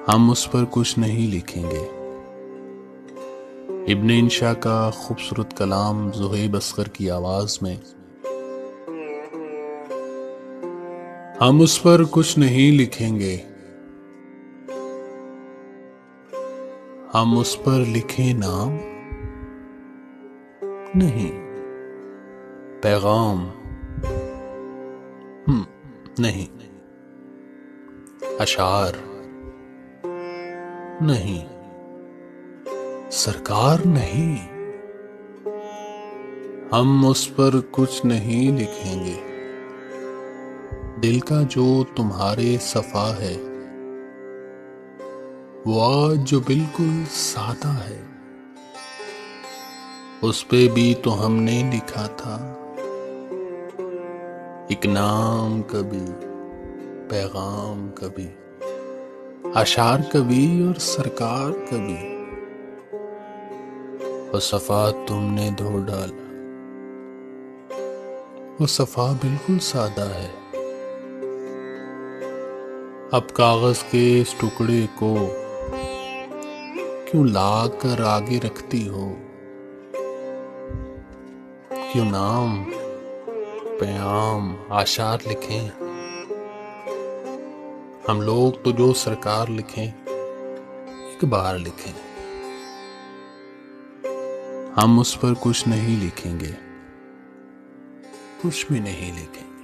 ہم اس پر کچھ نہیں لکھیں گے۔ ابن انشا کا خوبصورت کلام زہیب اصغر کی آواز میں۔ ہم اس پر کچھ نہیں لکھیں گے، ہم اس پر لکھیں نام نہیں، پیغام نہیں، اشعار نہیں، سرکار نہیں، ہم اس پر کچھ نہیں لکھیں گے۔ دل کا جو تمہارے صفا ہے، وہ آج جو بالکل سادہ ہے، اس پہ بھی تو ہم نے لکھا تھا ایک نام کبھی، پیغام کبھی، اشعار کبھی اور سرکار کبھی۔ وہ صفا تم نے دھو ڈالا، وہ صفا بالکل سادہ ہے۔ اب کاغذ کے اس ٹکڑے کو کیوں لا کر آگے رکھتی ہو؟ کیوں نام، پیام، اشعار لکھیں؟ ہم لوگ تو جو سرکار لکھیں ایک بار لکھیں، ہم اس پر کچھ نہیں لکھیں گے، کچھ بھی نہیں لکھیں۔